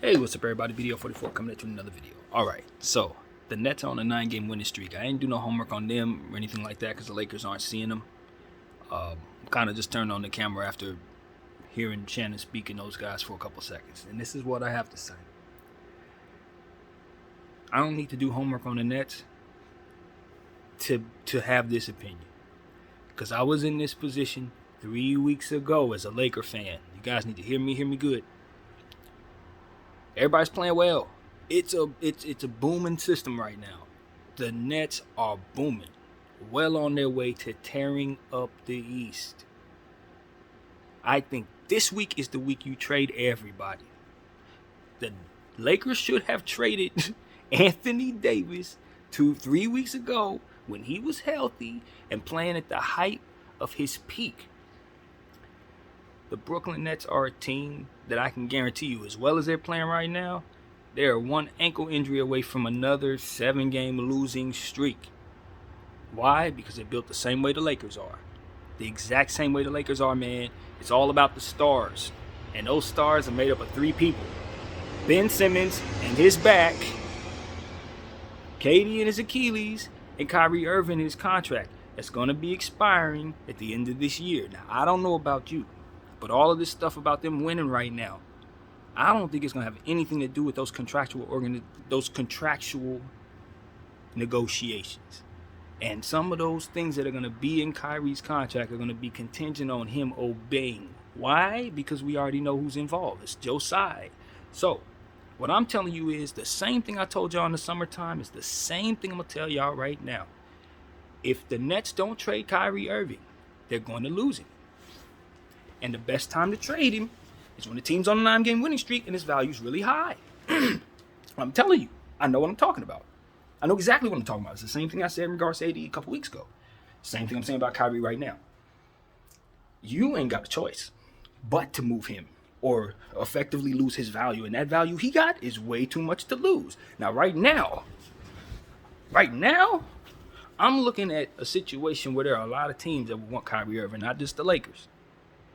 Hey, what's up, everybody? BDO44 coming at you with another video. Alright, so the Nets are on a 9-game winning streak. I ain't do no homework on them or anything like that because the Lakers aren't seeing them. Kind of just turned on the camera after hearing Shannon speaking those guys for a couple seconds. And this is what I have to say. I don't need to do homework on the Nets to have this opinion. Because I was in this position 3 weeks ago as a Laker fan. You guys need to hear me good. Everybody's playing well. It's a booming system right now. The Nets are booming, well on their way to tearing up the East. I think this week is the week you trade everybody. The Lakers should have traded Anthony Davis 3 weeks ago when he was healthy and playing at the height of his peak. The Brooklyn Nets are a team that I can guarantee you, as well as they're playing right now, they are one ankle injury away from another 7-game losing streak. Why? Because they're built the same way the Lakers are. The exact same way the Lakers are, man. It's all about the stars. And those stars are made up of 3 people. Ben Simmons and his back, KD and his Achilles, and Kyrie Irving and his contract. That's going to be expiring at the end of this year. Now, I don't know about you, but all of this stuff about them winning right now, I don't think it's going to have anything to do with those contractual negotiations. And some of those things that are going to be in Kyrie's contract are going to be contingent on him obeying. Why? Because we already know who's involved. It's Joe Tsai. So, what I'm telling you is the same thing I told y'all in the summertime is the same thing I'm going to tell y'all right now. If the Nets don't trade Kyrie Irving, they're going to lose him. And the best time to trade him is when the team's on a 9-game winning streak and his value's really high. I'm telling you, I know what I'm talking about. I know exactly what I'm talking about. It's the same thing I said in regards to AD a couple weeks ago. Same thing I'm saying about Kyrie right now. You ain't got a choice but to move him or effectively lose his value. And that value he got is way too much to lose. Now, right now, I'm looking at a situation where there are a lot of teams that would want Kyrie Irving, not just the Lakers.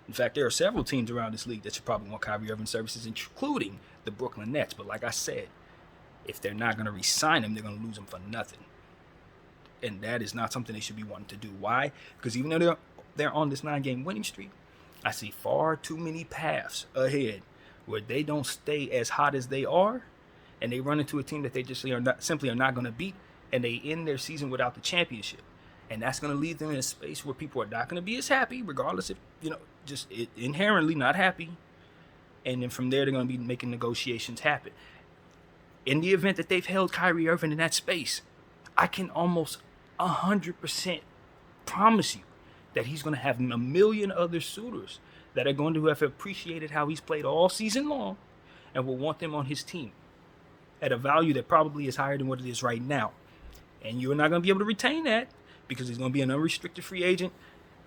In fact, there are several teams around this league that should probably want Kyrie Irving services, including the Brooklyn Nets. But like I said, if they're not going to re-sign him, they're going to lose him for nothing. And that is not something they should be wanting to do. Why? Because even though they're on this 9-game winning streak, I see far too many paths ahead where they don't stay as hot as they are, and they run into a team that they just simply are not going to beat, and they end their season without the championship. And that's going to leave them in a space where people are not going to be as happy, regardless if, just inherently not happy. And then from there, they're going to be making negotiations happen. In the event that they've held Kyrie Irving in that space, I can almost 100% promise you that he's going to have a million other suitors that are going to have appreciated how he's played all season long and will want them on his team at a value that probably is higher than what it is right now. And you're not going to be able to retain that because he's going to be an unrestricted free agent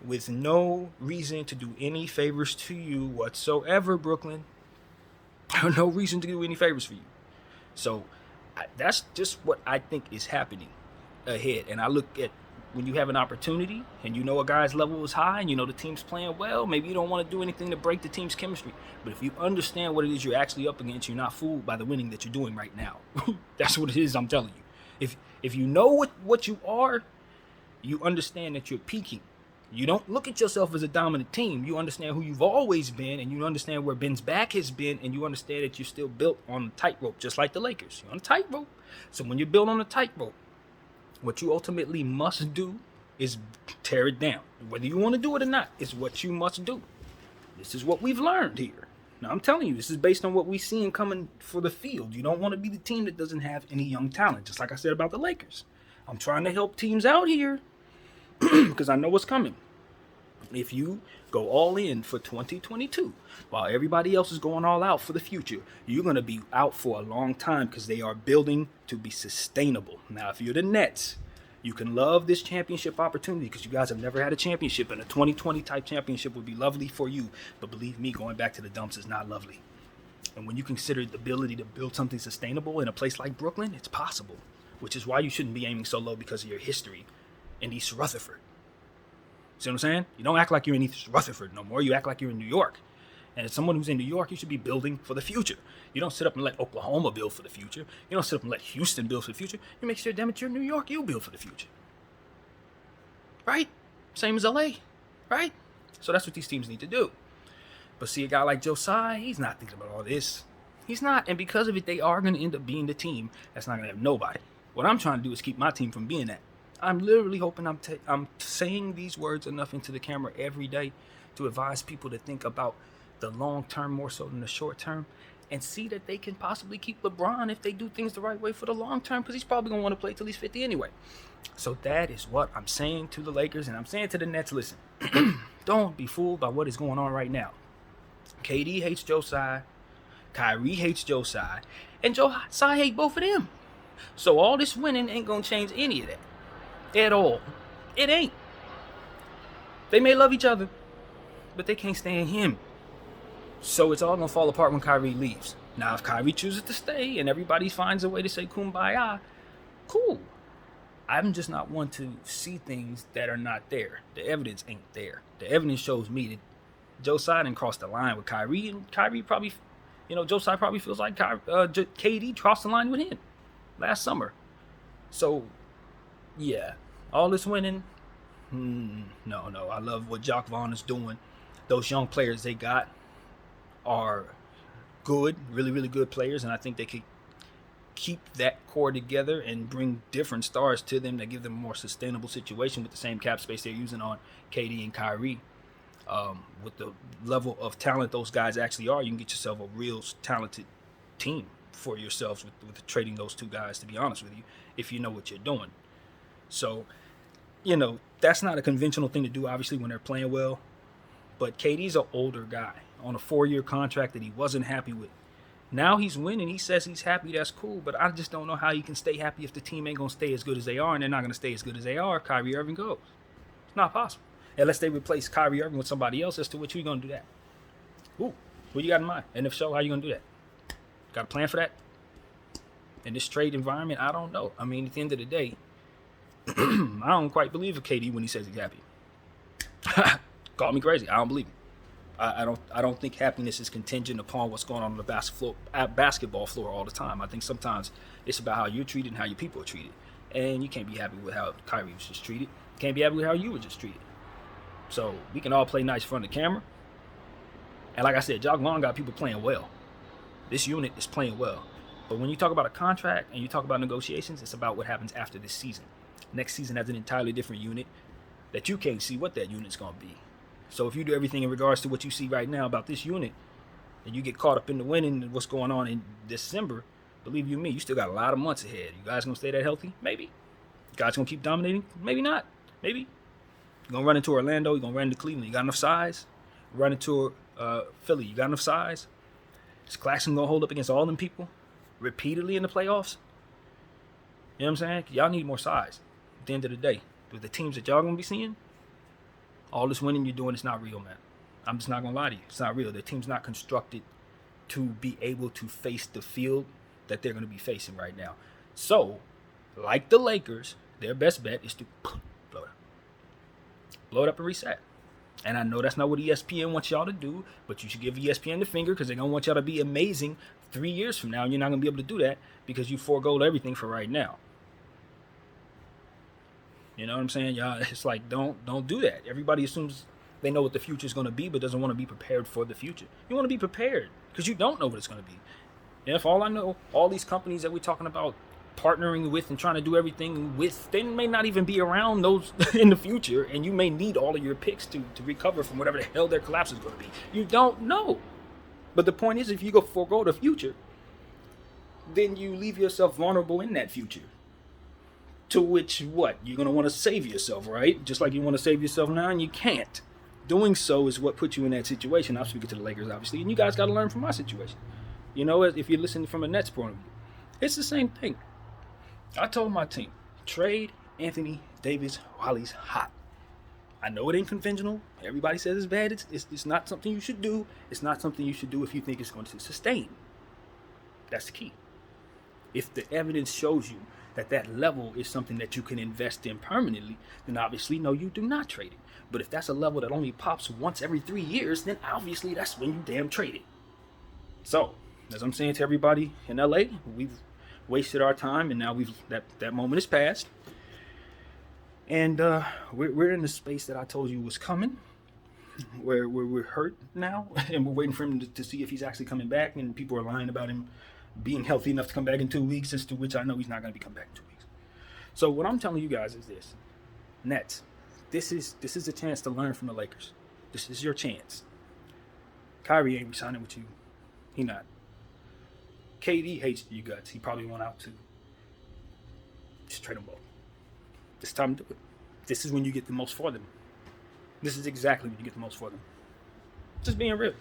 with no reason to do any favors to you whatsoever, Brooklyn. No reason to do any favors for you. So that's just what I think is happening ahead. And I look at when you have an opportunity and you know a guy's level is high and you know the team's playing well, maybe you don't want to do anything to break the team's chemistry. But if you understand what it is you're actually up against, you're not fooled by the winning that you're doing right now. That's what it is, I'm telling you. If you know what you are, you understand that you're peaking. You don't look at yourself as a dominant team. You understand who you've always been, and you understand where Ben's back has been, and you understand that you're still built on a tightrope, just like the Lakers. You're on a tightrope. So when you're built on a tightrope, what you ultimately must do is tear it down. Whether you want to do it or not, it's what you must do. This is what we've learned here. Now, I'm telling you, this is based on what we've seen coming for the field. You don't want to be the team that doesn't have any young talent, just like I said about the Lakers. I'm trying to help teams out here because I know what's coming. If you go all in for 2022, while everybody else is going all out for the future, you're going to be out for a long time because they are building to be sustainable. Now, if you're the Nets, you can love this championship opportunity because you guys have never had a championship, and a 2020 type championship would be lovely for you. But believe me, going back to the dumps is not lovely. And when you consider the ability to build something sustainable in a place like Brooklyn, it's possible, which is why you shouldn't be aiming so low because of your history in East Rutherford. See what I'm saying? You don't act like you're in East Rutherford no more. You act like you're in New York. And as someone who's in New York, you should be building for the future. You don't sit up and let Oklahoma build for the future. You don't sit up and let Houston build for the future. You make sure, damn it, you're in New York, you build for the future. Right? Same as LA. Right? So that's what these teams need to do. But see, a guy like Joe Tsai, he's not thinking about all this. He's not. And because of it, they are going to end up being the team that's not going to have nobody. What I'm trying to do is keep my team from being that. I'm literally hoping I'm saying these words enough into the camera every day to advise people to think about the long term more so than the short term, and see that they can possibly keep LeBron if they do things the right way for the long term, because he's probably going to want to play till he's 50 anyway. So that is what I'm saying to the Lakers, and I'm saying to the Nets, listen, don't be fooled by what is going on right now. KD hates Joe Tsai, Kyrie hates Joe Tsai, and Joe Tsai hates both of them. So all this winning ain't going to change any of that. At all. It ain't. They may love each other, but they can't stand him. So it's all going to fall apart when Kyrie leaves. Now, if Kyrie chooses to stay and everybody finds a way to say kumbaya, cool. I'm just not one to see things that are not there. The evidence ain't there. The evidence shows me that Joe Tsai didn't cross the line with Kyrie, and Kyrie probably, Joe Tsai probably feels like KD crossed the line with him last summer. So, yeah, all this winning, no. I love what Jacque Vaughn is doing. Those young players they got are good, really, really good players, and I think they could keep that core together and bring different stars to them that give them a more sustainable situation with the same cap space they're using on KD and Kyrie. With the level of talent those guys actually are, you can get yourself a real talented team for yourselves with trading those two guys, to be honest with you, if you know what you're doing. So, that's not a conventional thing to do, obviously, when they're playing well. But KD's an older guy on a 4-year contract that he wasn't happy with. Now he's winning. He says he's happy. That's cool. But I just don't know how you can stay happy if the team ain't going to stay as good as they are, and they're not going to stay as good as they are if Kyrie Irving goes. It's not possible. Unless they replace Kyrie Irving with somebody else, as to which you're going to do that. Ooh, what you got in mind? And if so, how you going to do that? Got a plan for that? In this trade environment, I don't know. I mean, at the end of the day, I don't quite believe KD when he says he's happy. Call me crazy. I don't believe him. I don't think happiness is contingent upon what's going on the basketball floor all the time. I think sometimes it's about how you're treated and how your people are treated. And you can't be happy with how Kyrie was just treated. You can't be happy with how you were just treated. So we can all play nice in front of the camera. And like I said, Jacque Vaughn got people playing well. This unit is playing well. But when you talk about a contract and you talk about negotiations, it's about what happens after this season. Next season has an entirely different unit that you can't see what that unit's going to be. So if you do everything in regards to what you see right now about this unit, and you get caught up in the winning and what's going on in December, believe you me, you still got a lot of months ahead. You guys going to stay that healthy? Maybe. You guys going to keep dominating? Maybe not. Maybe. You're going to run into Orlando. You're going to run into Cleveland. You got enough size? Run into Philly. You got enough size? Is Claxton going to hold up against all them people repeatedly in the playoffs? You know what I'm saying? Y'all need more size at the end of the day. With the teams that y'all going to be seeing, all this winning you're doing is not real, man. I'm just not going to lie to you. It's not real. The team's not constructed to be able to face the field that they're going to be facing right now. So, like the Lakers, their best bet is to blow it up. Blow it up and reset. And I know that's not what ESPN wants y'all to do, but you should give ESPN the finger because they're going to want y'all to be amazing 3 years from now. And you're not going to be able to do that because you forego everything for right now. You know what I'm saying? Y'all, it's like, don't do that. Everybody assumes they know what the future is going to be, but doesn't want to be prepared for the future. You want to be prepared because you don't know what it's going to be. And if all I know, all these companies that we're talking about partnering with and trying to do everything with, they may not even be around those in the future, and you may need all of your picks to recover from whatever the hell their collapse is going to be. You don't know. But the point is, if you go forego the future, then you leave yourself vulnerable in that future. To which, what? You're going to want to save yourself, right? Just like you want to save yourself now, and you can't. Doing so is what puts you in that situation. I'm speaking to the Lakers, obviously, and you guys got to learn from my situation. You know, if you're listening from a Nets point of view, it's the same thing. I told my team, trade Anthony Davis while he's hot. I know it ain't conventional. Everybody says it's bad. It's not something you should do. It's not something you should do if you think it's going to sustain. That's the key. If the evidence shows you that level is something that you can invest in permanently, then obviously, no, you do not trade it. But if that's a level that only pops once every 3 years, then obviously that's when you damn trade it. So, as I'm saying to everybody in LA, we've wasted our time, and now that moment is past. And we're in the space that I told you was coming, where we're hurt now, and we're waiting for him to see if he's actually coming back. And people are lying about him being healthy enough to come back in 2 weeks, as to which I know he's not going to be coming back in 2 weeks. So what I'm telling you guys is this: Nets, this is a chance to learn from the Lakers. This is your chance. Kyrie ain't resigning with you. He not. KD hates you guts. He probably went out to just trade them both. This time to do it. This is when you get the most for them. This is exactly when you get the most for them. Just being real.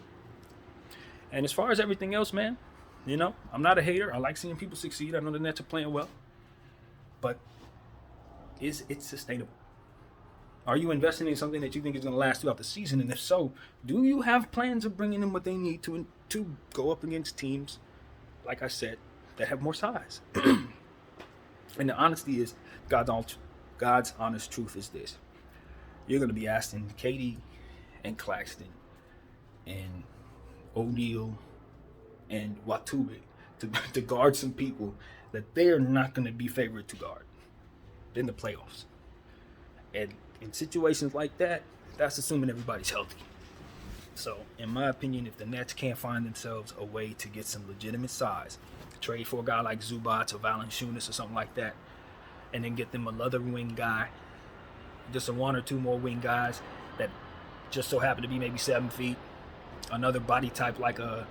And as far as everything else, man, you know, I'm not a hater. I like seeing people succeed. I know the Nets are playing well. But is it sustainable? Are you investing in something that you think is going to last throughout the season? And if so, do you have plans of bringing in what they need to go up against teams, like I said, that have more size? And the honesty is, God's honest truth is this: you're going to be asking KD and Claxton and O'Neal and Watube to guard some people that they are not going to be favored to guard in the playoffs. And in situations like that, that's assuming everybody's healthy. So, in my opinion, if the Nets can't find themselves a way to get some legitimate size, trade for a guy like Zubac or Valanciunas or something like that, and then get them another wing guy, just a one or two more wing guys that just so happen to be maybe 7 feet, another body type like a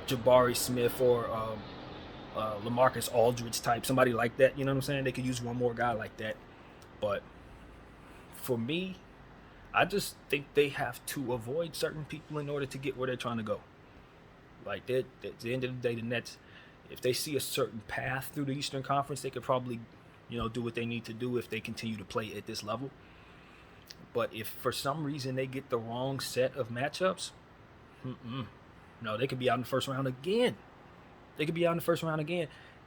Jabari Smith or LaMarcus Aldridge type, somebody like that, you know what I'm saying? They could use one more guy like that. But for me, I just think they have to avoid certain people in order to get where they're trying to go. Like, at the end of the day, the Nets, if they see a certain path through the Eastern Conference, they could probably, do what they need to do if they continue to play at this level. But if for some reason they get the wrong set of matchups, no, they could be out in the first round again.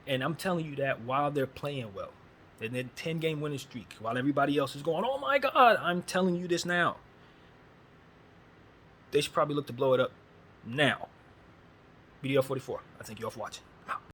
And I'm telling you that while they're playing well. And then 10-game winning streak, while everybody else is going, oh my God, I'm telling you this now. They should probably look to blow it up now. BDL 44, I thank you all for watching.